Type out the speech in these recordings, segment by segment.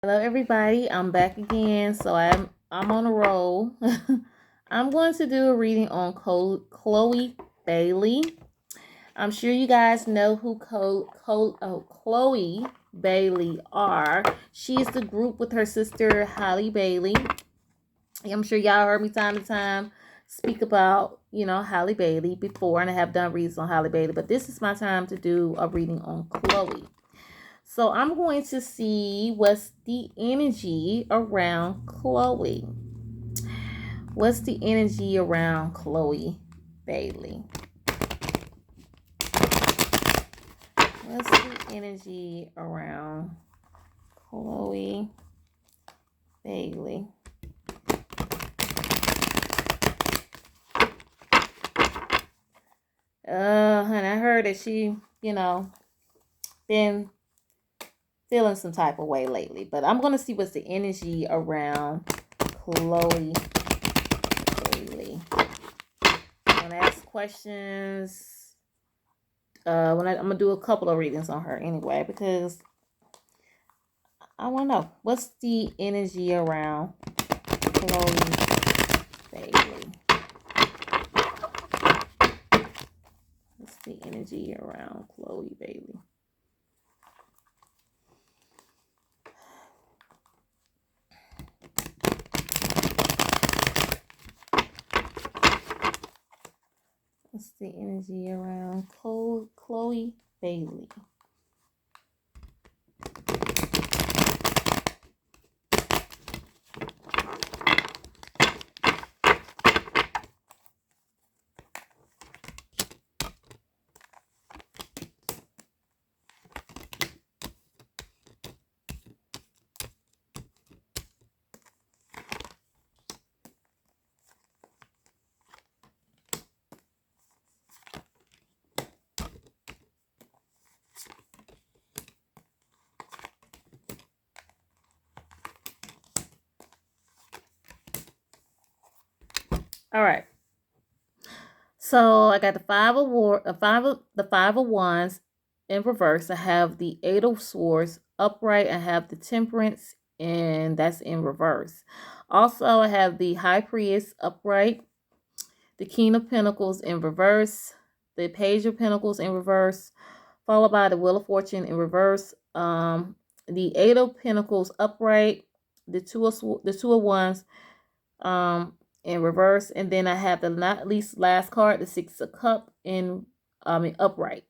Hello everybody, I'm back again. So I'm on a roll. I'm going to do a reading on Chloé Bailey. I'm sure you guys know who Chloé Bailey are. She's the group with her sister Halle Bailey. I'm sure y'all heard me time to time speak about, Halle Bailey before, and I have done readings on Halle Bailey, but this is my time to do a reading on Chloé. So I'm going to see what's the energy around Chloé. What's the energy around Chloé Bailey? What's the energy around Chloé Bailey? And I heard that she, been feeling some type of way lately. But I'm gonna see what's the energy around Chloé Bailey. I'm gonna ask questions. I'm gonna do a couple of readings on her anyway, because I want to know what's the energy around Chloé Bailey. What's the energy around Chloé Bailey? What's the energy around Chloé Bailey? All right. So I got the five of wands in reverse. I have the eight of swords upright. I have the temperance, and that's in reverse. Also, I have the high priest upright, the king of pentacles in reverse, the page of pentacles in reverse, followed by the wheel of fortune in reverse. The eight of pentacles upright, the two of wands, in reverse, and then I have the not least last card, the six of cup in upright.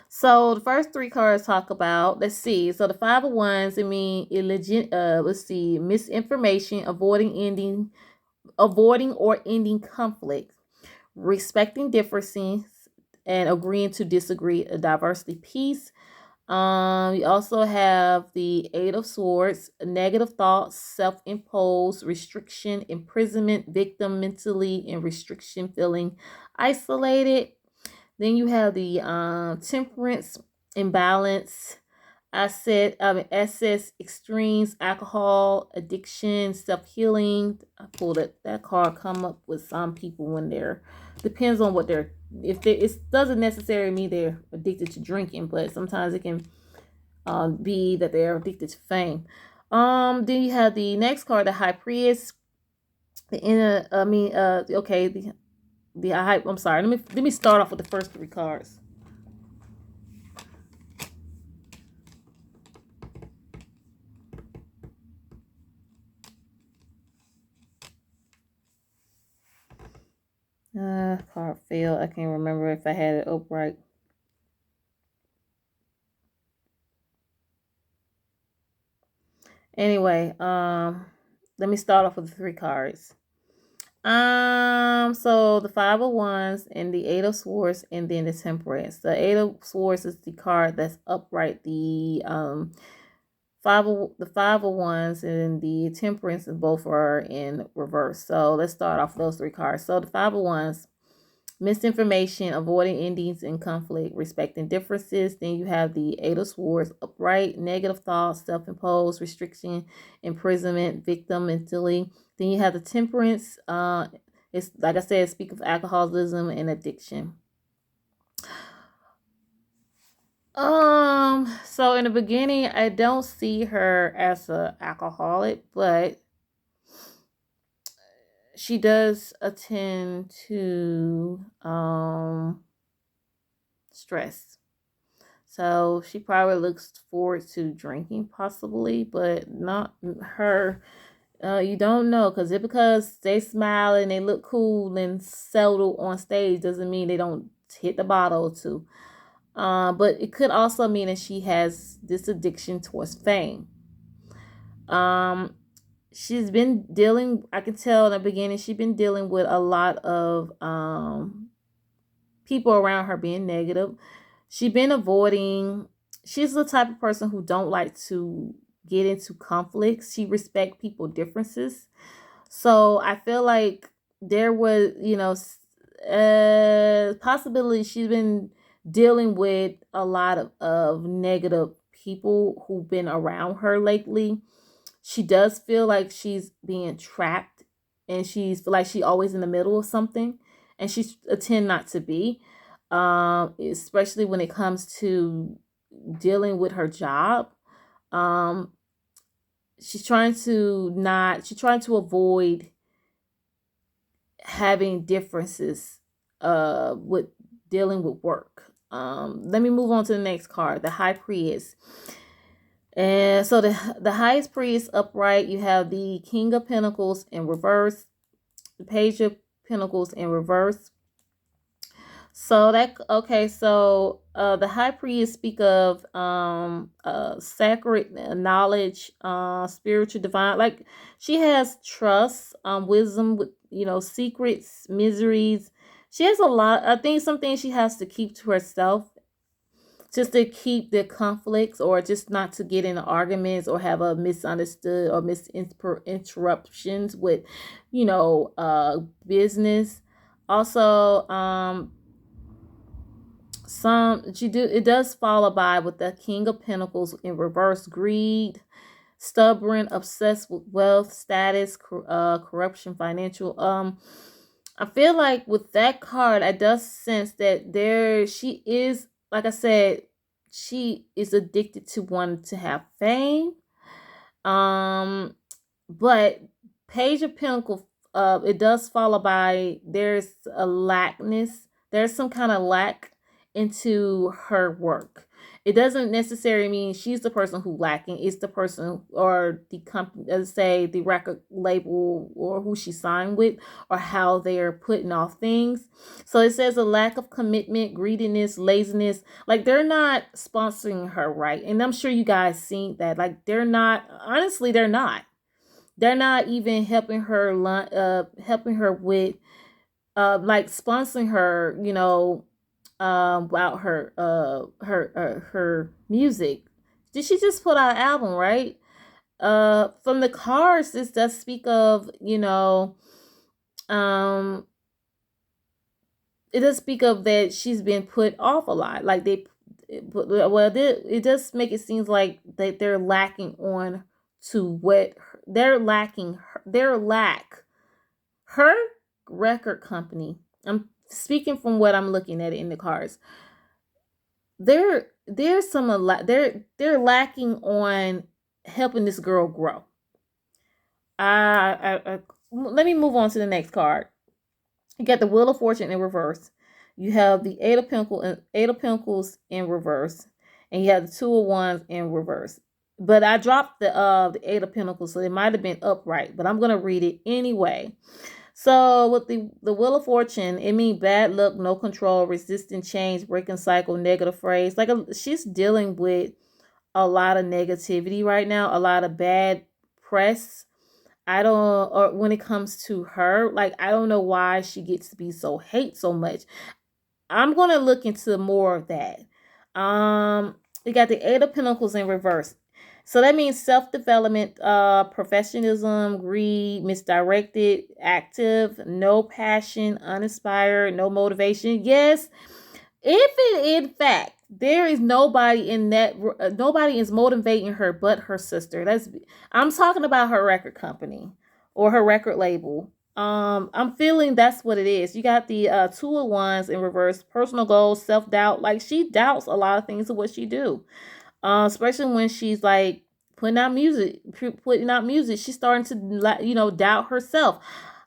So the first three cards talk about, let's see. So the five of wands, let's see, misinformation, avoiding or ending conflict, respecting differences, and agreeing to disagree, a diversity peace. You also have the eight of swords, negative thoughts, self-imposed, restriction, imprisonment, victim mentally, and restriction, feeling isolated. Then you have the temperance, imbalance, excess, extremes, alcohol, addiction, self-healing. I pulled that card come up with some people when they're, depends on what they're, it doesn't necessarily mean they're addicted to drinking, but sometimes it can be that they're addicted to fame. Then you have the next card, the high priest. The high. I'm sorry. Let me start off with the first three cards. Card failed. I can't remember if I had it upright. Anyway, let me start off with the three cards. So the five of wands and the eight of swords, and then the temperance. The eight of swords is the card that's upright. The five of wands and the temperance, and both are in reverse. So let's start off with those three cards. So the five of wands, misinformation, avoiding endings in conflict, respecting differences. Then you have the eight of swords upright, negative thoughts, self-imposed, restriction, imprisonment, victim mentally. Then you have the temperance. It's like I said, speak of alcoholism and addiction. So in the beginning, I don't see her as a alcoholic, but she does attend to stress. So she probably looks forward to drinking, possibly, but not her. You don't know because they smile and they look cool and settle on stage doesn't mean they don't hit the bottle or two. But it could also mean that she has this addiction towards fame. Um, she's been dealing. I can tell in the beginning she's been dealing with a lot of people around her being negative. She's been avoiding. She's the type of person who don't like to get into conflicts. She respect people differences. So I feel like there was, possibility she's been dealing with a lot of negative people who've been around her lately. She does feel like she's being trapped and she's feel like she always in the middle of something and she tend not to be. Especially when it comes to dealing with her job. Um, she's trying to avoid having differences with dealing with work. Let me move on to the next card, the High Priest. And so the highest priest upright, you have the King of Pentacles in reverse, the Page of Pentacles in reverse. So the high priest speak of sacred knowledge, spiritual divine, like she has trust, wisdom with secrets, miseries. She has a lot. I think some things she has to keep to herself just to keep the conflicts or just not to get into arguments or have a misunderstood or misinterruptions with business. Also, it does follow by with the King of Pentacles in reverse, greed, stubborn, obsessed with wealth, status, corruption, financial. I feel like with that card, I does sense that she is, like I said, she is addicted to wanting to have fame. But Page of Pentacles, it does follow by there's a lackness. There's some kind of lack into her work. It doesn't necessarily mean she's the person who lacking. It's the person or the company, let's say the record label or who she signed with or how they're putting off things. So it says a lack of commitment, greediness, laziness. Like they're not sponsoring her right. And I'm sure you guys seen that. Like they're not, honestly, they're not. They're not even helping her with like sponsoring her, about her music. Did she just put out an album, right? From the cards, this does speak of, um it does speak of that she's been put off a lot. Like it does make it seem like that they're lacking on to what they're lacking. Their lack, her record company. I'm speaking from what I'm looking at in the cards. There's some a lot. They're lacking on helping this girl grow. Let me move on to the next card. You got the Wheel of Fortune in reverse. You have the Eight of Pentacles in reverse, and you have the Two of Wands in reverse. But I dropped the Eight of Pentacles, so it might have been upright. But I'm gonna read it anyway. So with the Wheel of Fortune, it means bad luck, no control, resisting change, breaking cycle, negative phrase. Like she's dealing with a lot of negativity right now, a lot of bad press. Or when it comes to her, like I don't know why she gets to be so hate so much. I'm gonna look into more of that. We got the Eight of Pentacles in reverse. So that means self-development, professionalism, greed, misdirected, active, no passion, uninspired, no motivation. Yes, if it in fact there is nobody in that, nobody is motivating her but her sister. I'm talking about her record company or her record label. I'm feeling that's what it is. You got the two of wands in reverse, personal goals, self-doubt. Like she doubts a lot of things of what she do. Especially when she's like putting out music, she's starting to doubt herself.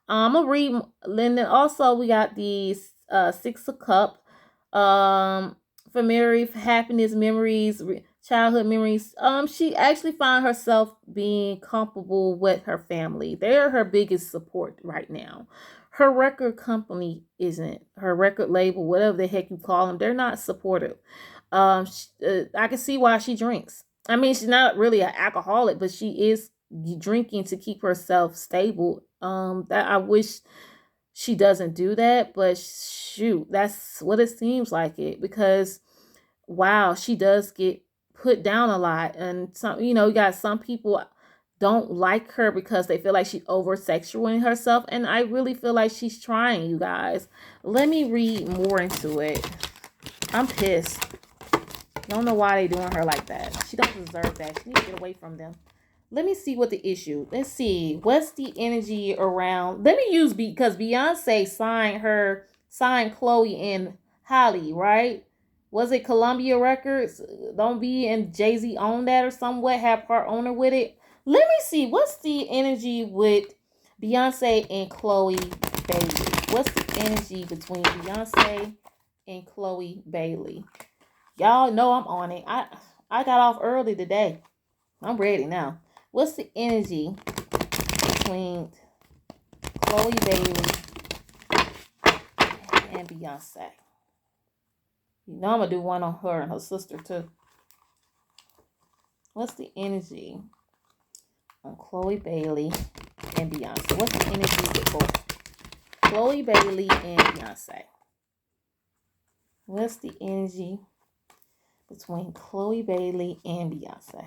I'm gonna read, and then also we got the Six of Cup, familiar happiness, memories, childhood memories. She actually found herself being comfortable with her family. They're her biggest support right now. Her record company isn't, her record label, whatever the heck you call them. They're not supportive. I can see why she drinks. I mean, she's not really an alcoholic, but she is drinking to keep herself stable. That I wish she doesn't do that, but shoot, that's what it seems like it, because wow, she does get put down a lot, and some, you got some people don't like her because they feel like she's over sexualizing herself, and I really feel like she's trying. You guys, let me read more into it. I'm pissed. Don't know why they doing her like that. She don't deserve that. She needs to get away from them. Let me see what the issue. Let's see. What's the energy around? Let me use because Beyonce signed Chloe and Halle, right? Was it Columbia Records? Don't be and Jay-Z own that or somewhat, have part owner with it. Let me see. What's the energy with Beyonce and Chloé Bailey? What's the energy between Beyonce and Chloé Bailey? Y'all know I'm on it. I got off early today. I'm ready now. What's the energy between Chloé Bailey and Beyonce? You know I'm gonna do one on her and her sister too. What's the energy on Chloé Bailey and Beyonce? What's the energy with both Chloé Bailey and Beyonce? What's the energy between Chloé Bailey and Beyonce?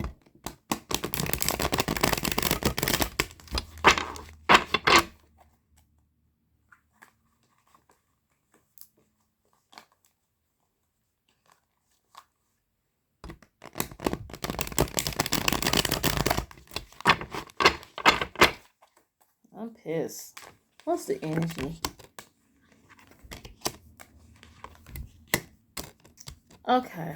I'm pissed. What's the energy? Okay.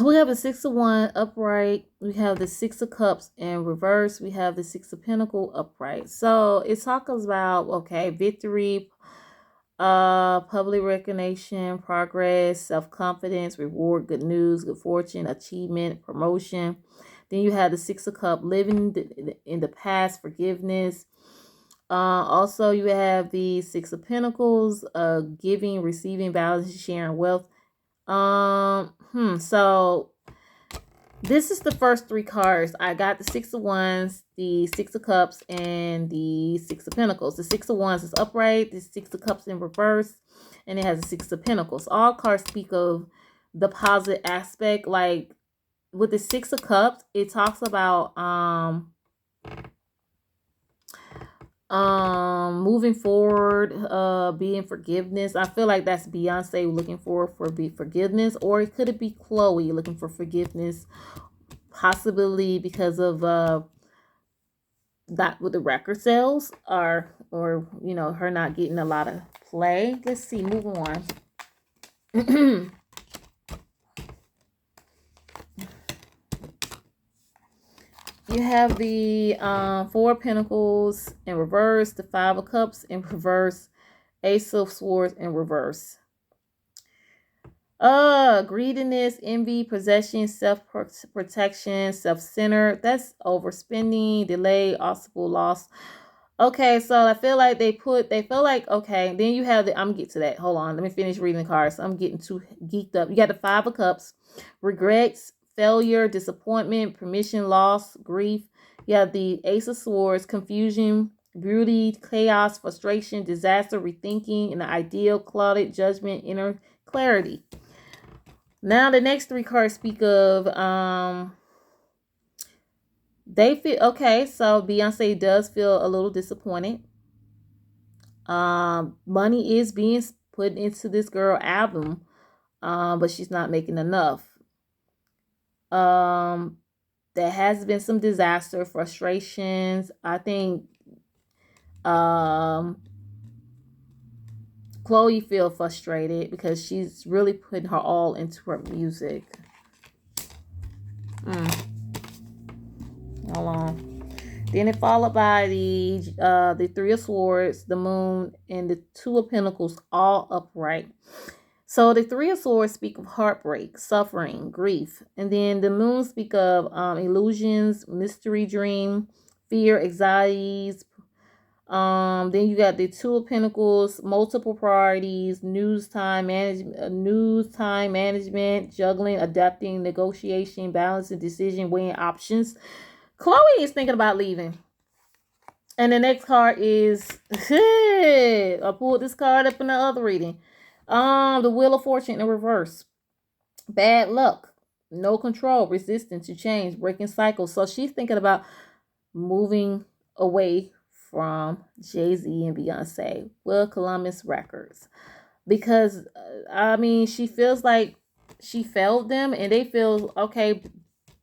We have the Six of Wands upright. We have the Six of Cups in reverse. We have the Six of Pentacles upright. So it talks about, okay, victory, public recognition, progress, self-confidence, reward, good news, good fortune, achievement, promotion. Then you have the Six of Cups, living in the past, forgiveness. Also, you have the Six of Pentacles, giving, receiving, balance, sharing wealth. So this is the first three cards. I got the Six of Wands, the Six of Cups, and the Six of Pentacles. The Six of Wands is upright, the Six of Cups in reverse, and it has the Six of Pentacles. All cards speak of the positive aspect. Like with the Six of Cups, it talks about moving forward, being forgiveness. I feel like that's Beyonce looking for forgiveness, or it could be Chloe looking for forgiveness, possibly because of that with the record sales, or her not getting a lot of play. Let's see, move on. You have the Four of Pentacles in reverse, the Five of Cups in reverse, Ace of Swords in reverse. Greediness, envy, possession, self-protection, self-centered. That's overspending, delay, obstacle, loss. Okay, so I feel like they feel like, okay, then you have I'm get to that. Hold on, let me finish reading the cards. I'm getting too geeked up. You got the Five of Cups, regrets, failure, disappointment, permission, loss, grief. You have the Ace of Swords, confusion, beauty, chaos, frustration, disaster, rethinking, and the ideal, clouded, judgment, inner clarity. Now the next three cards speak of they feel okay, so Beyonce does feel a little disappointed. Money is being put into this girl album, but she's not making enough. There has been some disaster, frustrations. I think Um, Chloe feel frustrated because she's really putting her all into her music. Hold on. Then it followed by the Three of Swords, the Moon, and the Two of Pentacles, all upright. So the Three of Swords speak of heartbreak, suffering, grief, and then the Moon speak of illusions, mystery dream, fear, anxieties. Then you got the Two of Pentacles, multiple priorities, news time management, juggling, adapting, negotiation, balancing, decision, weighing options. Chloe is thinking about leaving. And the next card is I pulled this card up in the other reading. The Wheel of Fortune in reverse. Bad luck, no control, resistance to change, breaking cycles. So she's thinking about moving away from Jay-Z and Beyonce with Columbus Records. Because she feels like she failed them and they feel okay.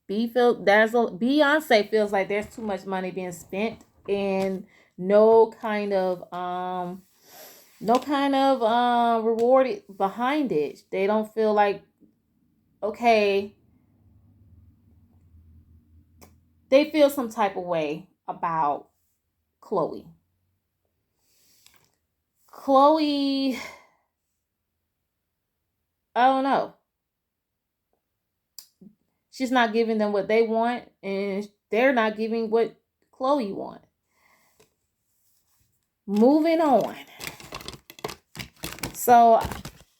Beyonce feels like there's too much money being spent and no kind of rewarded behind it. They don't feel like okay. They feel some type of way about Chloe. Chloe, I don't know. She's not giving them what they want, and they're not giving what Chloe wants. Moving on. So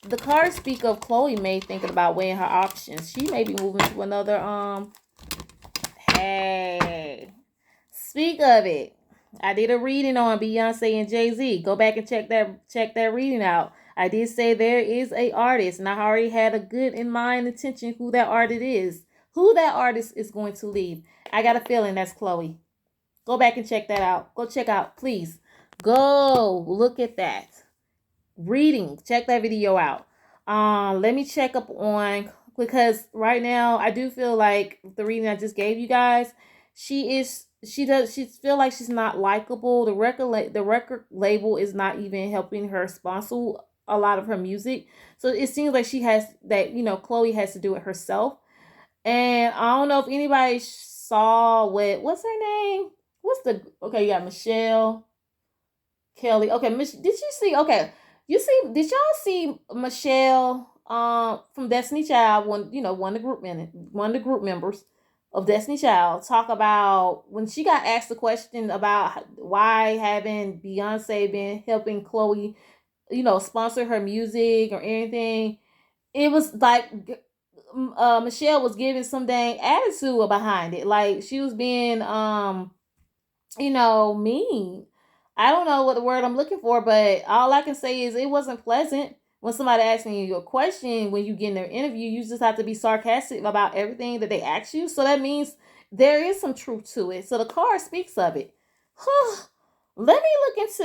the cards speak of Chloe may thinking about weighing her options. She may be moving to another hey. Speak of it. I did a reading on Beyonce and Jay-Z. Go back and check that reading out. I did say there is a artist, and I already had a good in mind intention who that artist is. Who that artist is going to leave. I got a feeling that's Chloe. Go back and check that out. Go check out, please. Go look at that. Reading. Check that video out. Let me check up on, because right now I do feel like the reading I just gave you guys, she feel like she's not likable. The record label is not even helping her sponsor a lot of her music. So it seems like she has that, Chloe has to do it herself. And I don't know if anybody saw what's her name? Okay, you got Michelle Kelly. Okay, did you see? Okay, did y'all see Michelle from Destiny Child, one of the group members of Destiny Child, talk about when she got asked the question about why haven't Beyonce been helping Chloe, sponsor her music or anything. It was like Michelle was giving some dang attitude behind it. Like she was being mean. I don't know what the word I'm looking for, but all I can say is it wasn't pleasant. When somebody asking you a question, when you get in their interview, you just have to be sarcastic about everything that they ask you. So that means there is some truth to it. So the card speaks of it. Let me look into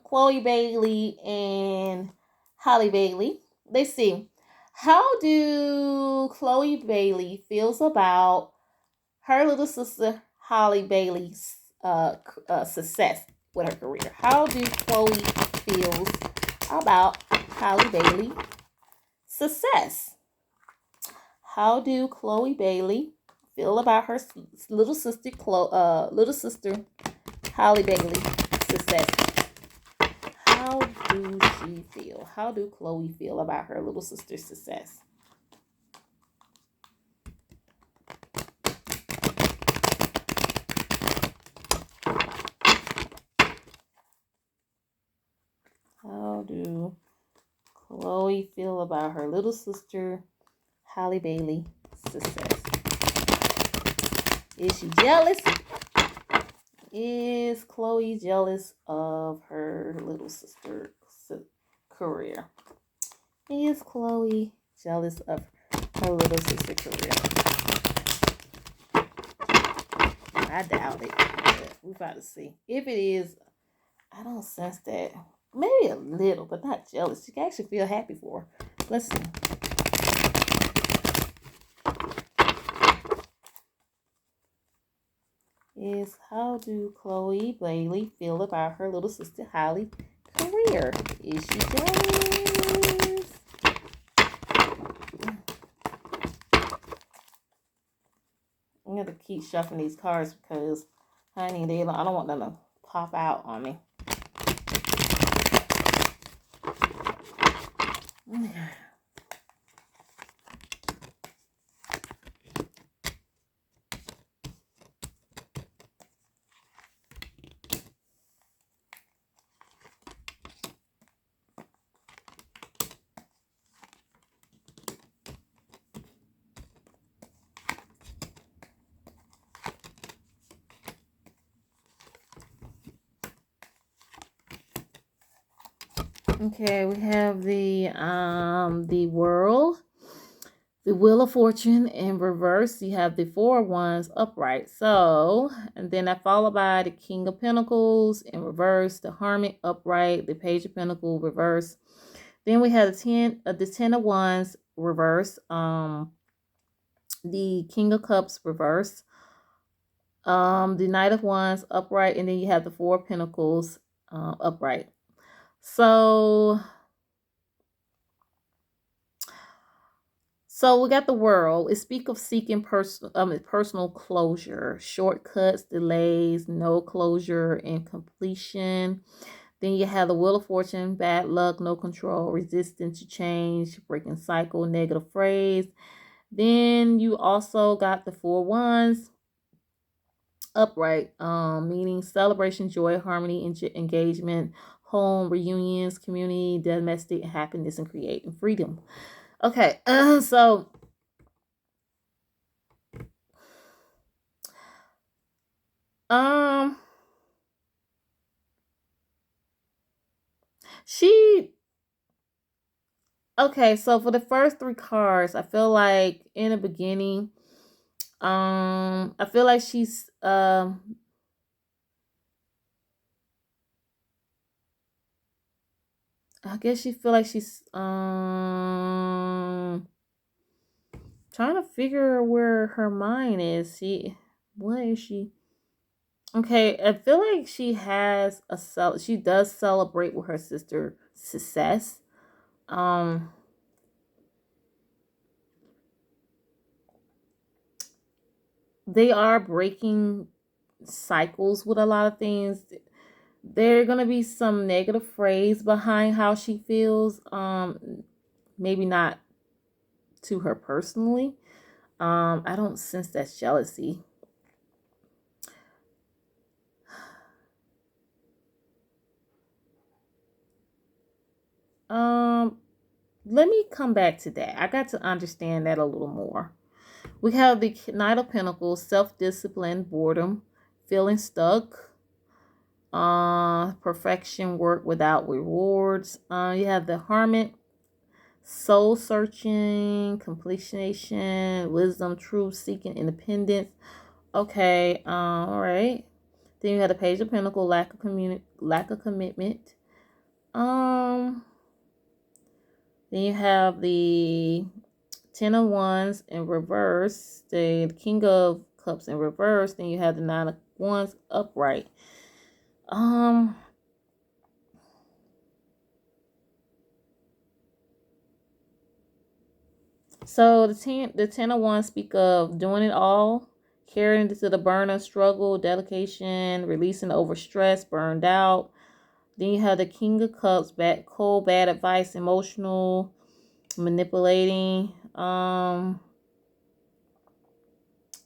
Chloé Bailey and Halle Bailey. Let's see. How do Chloé Bailey feels about her little sister Halle Bailey's success with her career? How do Chloe feels about Halle Bailey success? How do Chloé Bailey feel about her little sister Halle Bailey success? How do she feel? How do Chloe feel about her little sister's success? How do Chloe feel about her little sister Halle Bailey success? Is she jealous? Is Chloe jealous of her little sister's career? Is Chloe jealous of her little sister's career? I doubt it. But we're about to see. If it is, I don't sense that. Maybe a little, but not jealous. You can actually feel happy for her. Let's see. is how do Chloé Bailey feel about her little sister Holly's career? Is she jealous? I'm gonna keep shuffling these cards because, honey, I don't want them to pop out on me. Okay, we have the world, the wheel of fortune in reverse. You have the 4 of Wands upright. So, and then that followed by the King of Pentacles in reverse, the Hermit upright, the Page of Pentacles reverse. Then we have the 10 of Wands reverse, the King of Cups reverse, the Knight of Wands upright, and then you have the 4 of Pentacles upright. So we got the world. It speaks of seeking personal closure, shortcuts, delays, no closure, and completion. Then you have the wheel of fortune, bad luck, no control, resistance to change, breaking cycle, negative phrase. Then you also got the 4 wands upright, meaning celebration, joy, harmony, engagement, home, reunions, community, domestic happiness, and creating freedom. Okay, so she okay, so for the first 3 cards, I feel like in the beginning, I feel like she's I guess she feel like she's trying to figure where her mind is. What is she? Okay, I feel like she does celebrate with her sister's success. They are breaking cycles with a lot of things. There are gonna be some negative phrase behind how she feels. Maybe not to her personally. I don't sense that's jealousy. Let me come back to that. I got to understand that a little more. We have the Knight of Pentacles, self-discipline, boredom, feeling stuck, perfection, work without rewards. You have the Hermit, soul searching, completion, wisdom, truth seeking, independence. Okay, all right. Then you have the Page of Pentacles, lack of commitment. Then you have the 10 of Wands in reverse, the King of Cups in reverse. Then you have the 9 of Wands upright. So the 10 of Wands speak of doing it all, carrying into the burnout, struggle, dedication, releasing over stress, burned out. Then you have the King of Cups, cold, bad advice, emotional, manipulating. Nine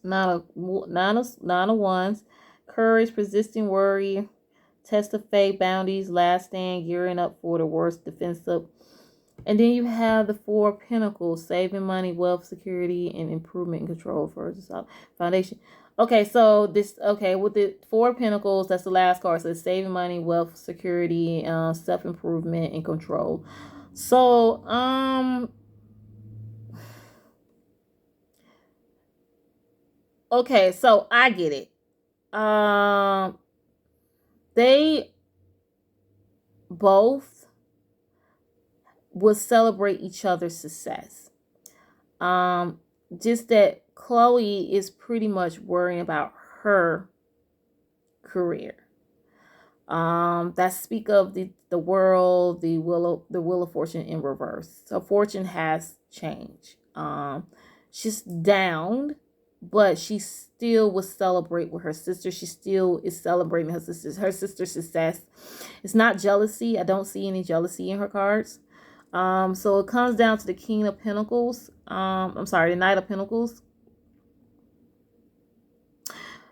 of Wands, courage, persisting worry, test of faith, boundaries, last stand, gearing up for the worst, defensive. And then you have the 4 of Pentacles, saving money, wealth, security, and improvement and control for the foundation. Okay, so with the 4 of Pentacles, that's the last card. So it's saving money, wealth, security, self-improvement, and control. So, okay, so I get it. They both will celebrate each other's success. Just that Chloe is pretty much worrying about her career. That speak of the world, the wheel of fortune in reverse. So fortune has changed. She's down, but she still will celebrate with her sister. She still is celebrating her sister's success. It's not jealousy. I don't see any jealousy in her cards. So it comes down to the King of Pentacles. I'm sorry, the Knight of Pentacles.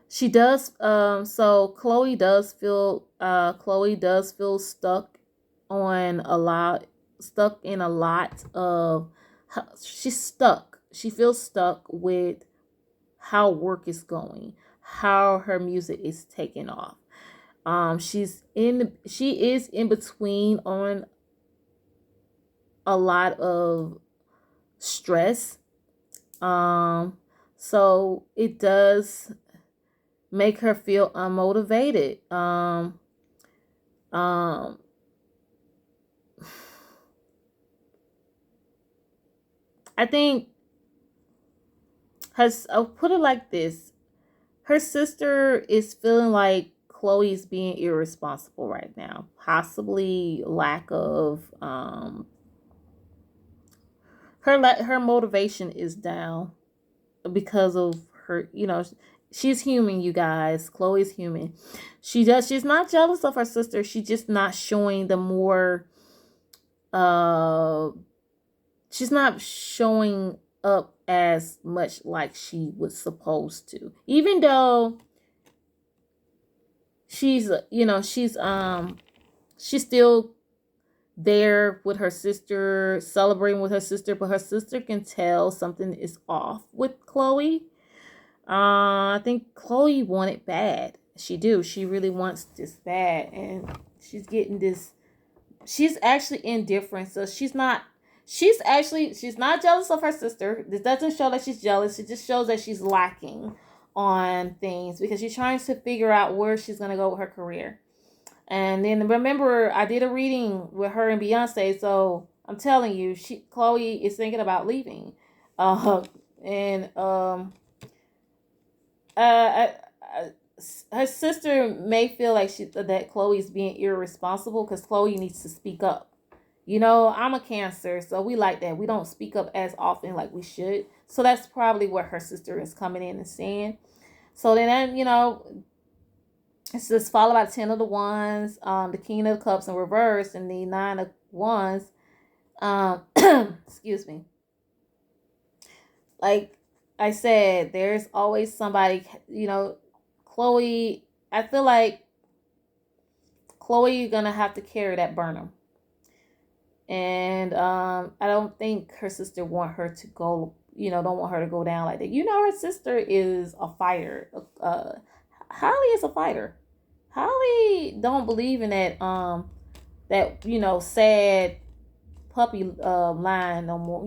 She does. So Chloe does feel stuck on a lot, stuck in a lot of. She's stuck. She feels stuck with how work is going, how her music is taking off. She is in between on a lot of stress. So it does make her feel unmotivated. Um, I think I'll put it like this. Her sister is feeling like Chloe's being irresponsible right now. Possibly lack of her motivation is down because of her, she's human, you guys. Chloe's human. She's not jealous of her sister. She's just not showing the more she's not showing up as much like she was supposed to. Even though she's she's still there with her sister, celebrating with her sister, but her sister can tell something is off with Chloe. I think Chloe wanted bad. She really wants this bad, and she's getting this. She's actually indifferent, so she's not jealous of her sister. This doesn't show that she's jealous. It just shows that she's lacking on things because she's trying to figure out where she's going to go with her career. And then remember, I did a reading with her and Beyonce, so I'm telling you, Chloe is thinking about leaving. And her sister may feel like that Chloe's being irresponsible because Chloe needs to speak up. I'm a Cancer, so we like that. We don't speak up as often like we should. So that's probably what her sister is coming in and saying. So then, it's just followed by 10 of the Wands, the King of the Cups in reverse, and the 9 of Wands. Excuse me. Like I said, there's always somebody, Chloe, I feel like Chloe, you're going to have to carry that burner. And I don't think her sister want her to go, don't want her to go down like that. Her sister is a fighter. Holly is a fighter. Holly don't believe in that sad puppy line no more.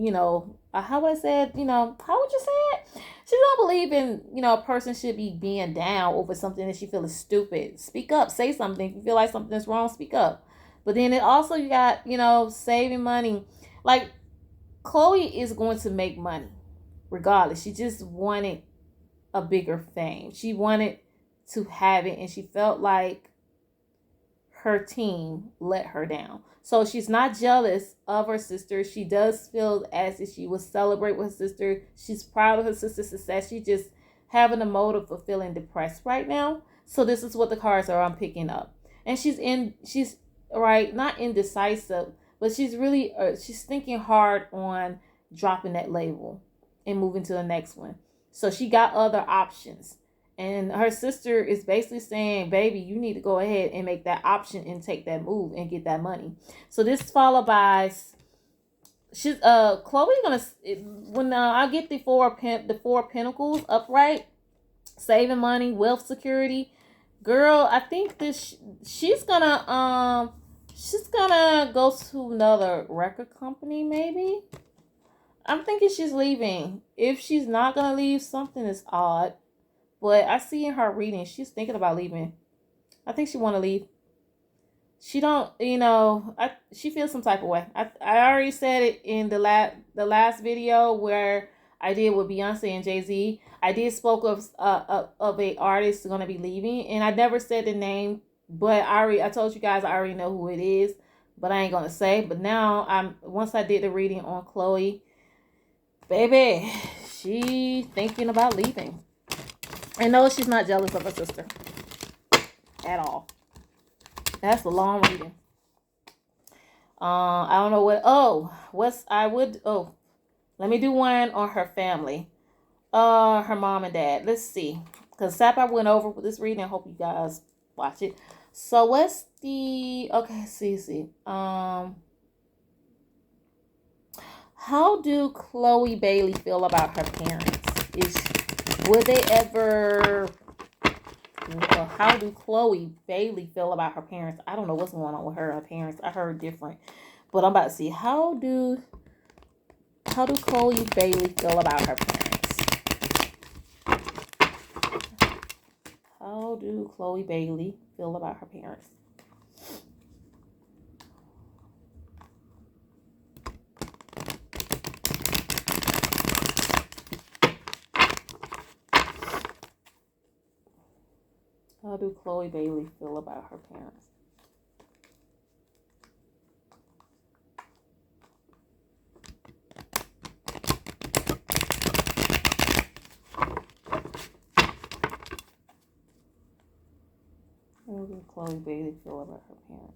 How I said, how would you say it? She don't believe in, a person should be being down over something that she feels is stupid. Speak up, say something. If you feel like something's wrong, speak up. But then it also, you got, saving money. Like, Chloe is going to make money regardless. She just wanted a bigger fame. She wanted to have it, and she felt like her team let her down. So she's not jealous of her sister. She does feel as if she would celebrate with her sister. She's proud of her sister's success. She's just having a motive of feeling depressed right now. So this is what the cards are I'm picking up. And she's right, not indecisive, but she's really she's thinking hard on dropping that label and moving to the next one. So she got other options. And her sister is basically saying, baby, you need to go ahead and make that option and take that move and get that money. So this is followed by Chloe gonna when I get the four pentacles upright, saving money, wealth security, girl, I think she's gonna go to another record company maybe. I'm thinking she's leaving. If she's not gonna leave, something is odd. But I see in her reading, she's thinking about leaving. I think she want to leave. She don't, she feels some type of way. I already said it in the last video where I did with Beyonce and Jay-Z. I did spoke of a artist going to be leaving, and I never said the name, but I told you guys I already know who it is, but I ain't gonna say. But now once I did the reading on Chloe, baby, she thinking about leaving. And no, she's not jealous of her sister at all. That's a long reading. I don't know what. Oh, what's I would. Oh, let me do one on her family. Her mom and dad. Let's see, because Sapphire went over with this reading. I hope you guys watch it. So what's the okay? See. How do Chloé Bailey feel about her parents? Would they ever? How do Chloé Bailey feel about her parents? I don't know what's going on with her parents. I heard different, but I'm about to see how do Chloé Bailey feel about her parents? How do Chloé Bailey feel about her parents? How do Chloé Bailey feel about her parents? How do Chloé Bailey feel about her parents?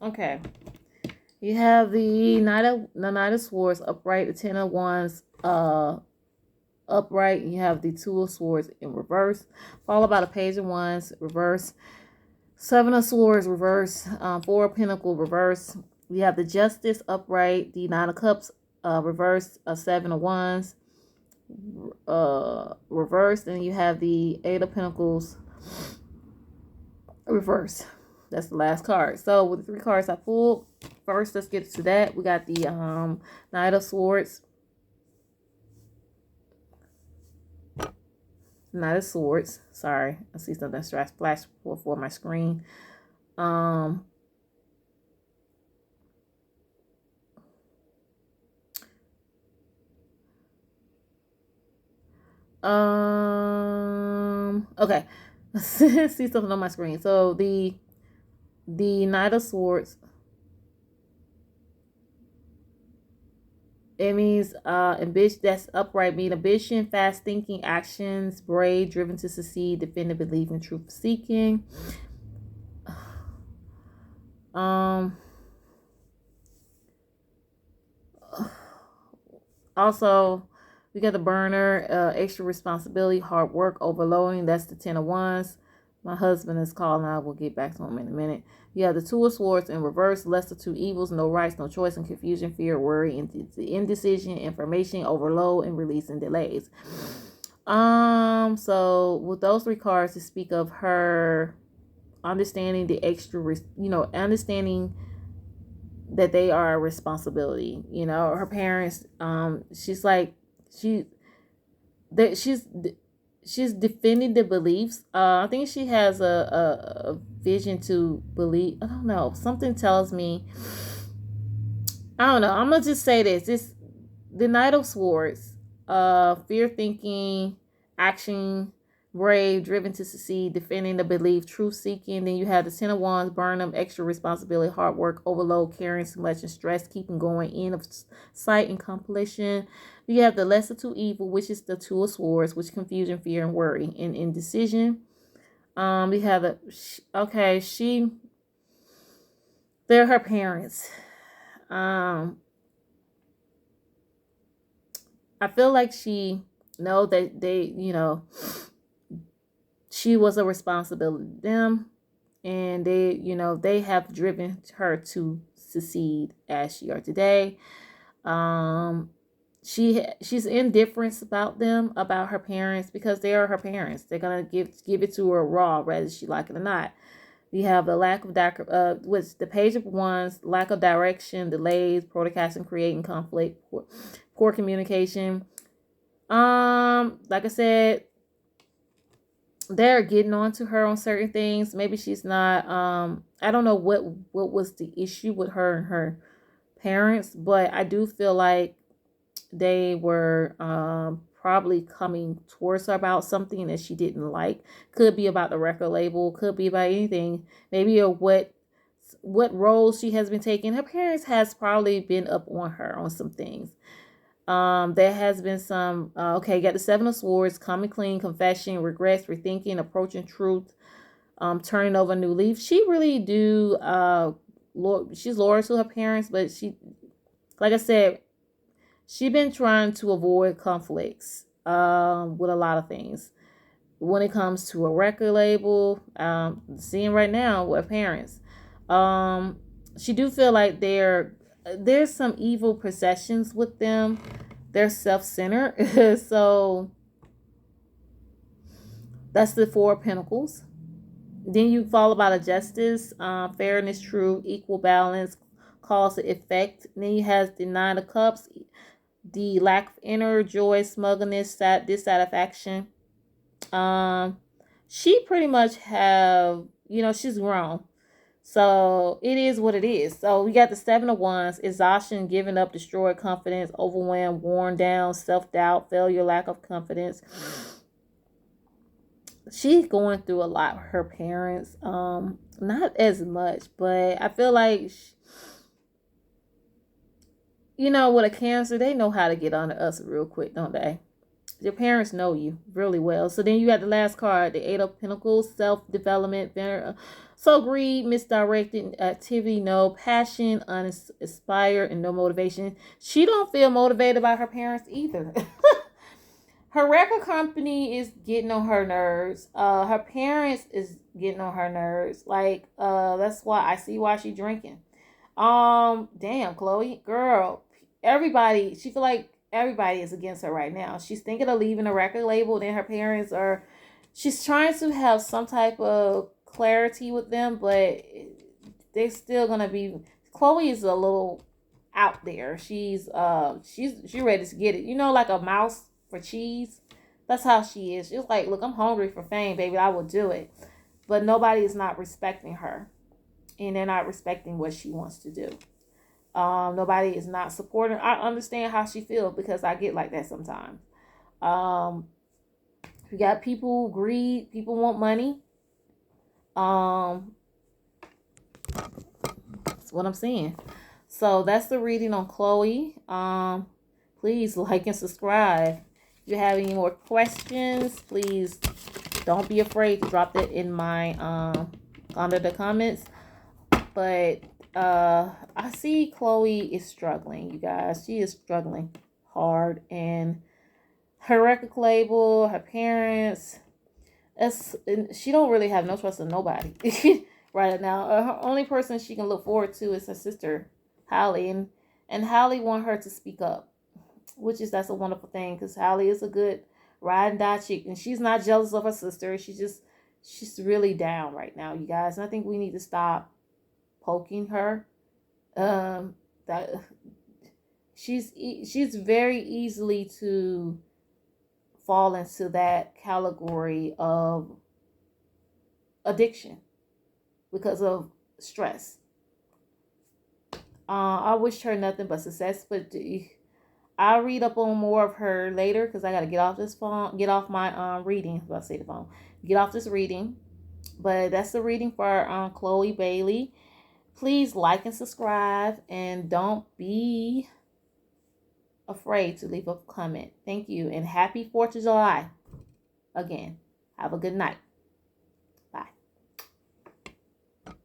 Okay. You have the Knight of Swords upright, the Ten of Wands upright. You have the Two of Swords in reverse, followed by the Page of Wands reverse, Seven of Swords reverse, Four of Pentacles reverse. You have the Justice upright, the Nine of Cups reverse, Seven of Wands reversed, and you have the Eight of Pentacles reverse. That's the last card. So with the three cards I pulled, first let's get to that. We got the Knight of Swords. Knight of Swords. Sorry, I see something flash before my screen. Okay. See something on my screen. So the Knight of Swords, it means ambition. That's upright, mean ambition, fast thinking, actions, brave, driven to succeed, defending, believing, truth seeking. Also, we got the burner, extra responsibility, hard work, overloading. That's the Ten of Wands. My husband is calling. I will get back to him in a minute. You have the Two of Swords in reverse, lesser two evils, no rights, no choice, and confusion, fear, worry, indecision, information, overload, and releasing delays. So with those three cards to speak of her understanding the extra, understanding that they are a responsibility. Her parents, she's like, she's defending the beliefs. I think she has a vision to believe. I don't know. Something tells me. I don't know. I'm gonna just say this. This the Knight of Swords. Fear thinking, action, brave, driven to succeed, defending the belief, truth seeking. Then you have the Ten of Wands, burn them, extra responsibility, hard work, overload, caring, selection, stress, keeping going, end of sight and completion. You have the lesser two evil, which is the Two of Swords, which confusion, fear, and worry, and indecision. We have they're her parents. I feel like she know that she was a responsibility to them, and they have driven her to succeed as she are today. Um, she's indifference about them, about her parents, because they are her parents. They're gonna give it to her raw, whether she like it or not. You have the lack of which the page of wands, lack of direction, delays, protesting, creating conflict, poor communication. Like I said, they're getting on to her on certain things. Maybe she's not. I don't know what was the issue with her and her parents, but I do feel like they were probably coming towards her about something that she didn't like. Could be about the record label, could be about anything. Maybe what roles she has been taking. Her parents has probably been up on her on some things. There has been some okay, got the Seven of Swords, coming clean, confession, regrets, rethinking, approaching truth, turning over a new leaf. She really do she's loyal to her parents, but she, like I said, she been trying to avoid conflicts with a lot of things when it comes to a record label. Seeing right now with parents, um, she do feel like there's some evil possessions with them. They're self-centered. So that's the Four of Pentacles. Then you follow by the Justice, fairness, truth, equal balance, cause and effect. Then you have the Nine of Cups, the lack of inner joy, smugness, dissatisfaction. Um, she pretty much have, she's grown. So it is what it is. So we got the Seven of Wands, exhaustion, giving up, destroyed confidence, overwhelmed, worn down, self-doubt, failure, lack of confidence. She's going through a lot with her parents. Not as much, but I feel like with a Cancer, they know how to get on to us real quick, don't they? Your parents know you really well. So then you got the last card, the Eight of Pentacles, self-development, so greed, misdirected activity, no passion, uninspired, and no motivation. She don't feel motivated by her parents either. Her record company is getting on her nerves. Her parents is getting on her nerves. Like, that's why I see why she drinking. Damn, Chloe, girl, everybody, she feel like everybody is against her right now. She's thinking of leaving a record label. Then her parents are, she's trying to have some type of clarity with them, but they're still gonna be. Chloe is a little out there. She's ready to get it. Like a mouse for cheese. That's how she is. She's like, look, I'm hungry for fame, baby. I will do it. But nobody is not respecting her, and they're not respecting what she wants to do. Nobody is not supporting. I understand how she feels because I get like that sometimes. You got people greed, people want money. That's what I'm saying. So that's the reading on Chloe. Please like and subscribe. If you have any more questions, please don't be afraid to drop that in my under the comments. But I see Chloe is struggling, you guys. She is struggling hard, and her record label, her parents, she don't really have no trust in nobody right now. Her only person she can look forward to is her sister Hallie, and Hallie want her to speak up, which is that's a wonderful thing because Hallie is a good ride and die chick, and she's not jealous of her sister. She's really down right now, you guys. And I think we need to stop poking her. That she's very easily to fall into that category of addiction because of stress. I wish her nothing but success, but I'll read up on more of her later because I gotta get off this phone, get off my reading. Well, I say the phone, get off this reading. But that's the reading for Chloé Bailey. Please like and subscribe, and don't be afraid to leave a comment. Thank you, and happy 4th of July again. Have a good night.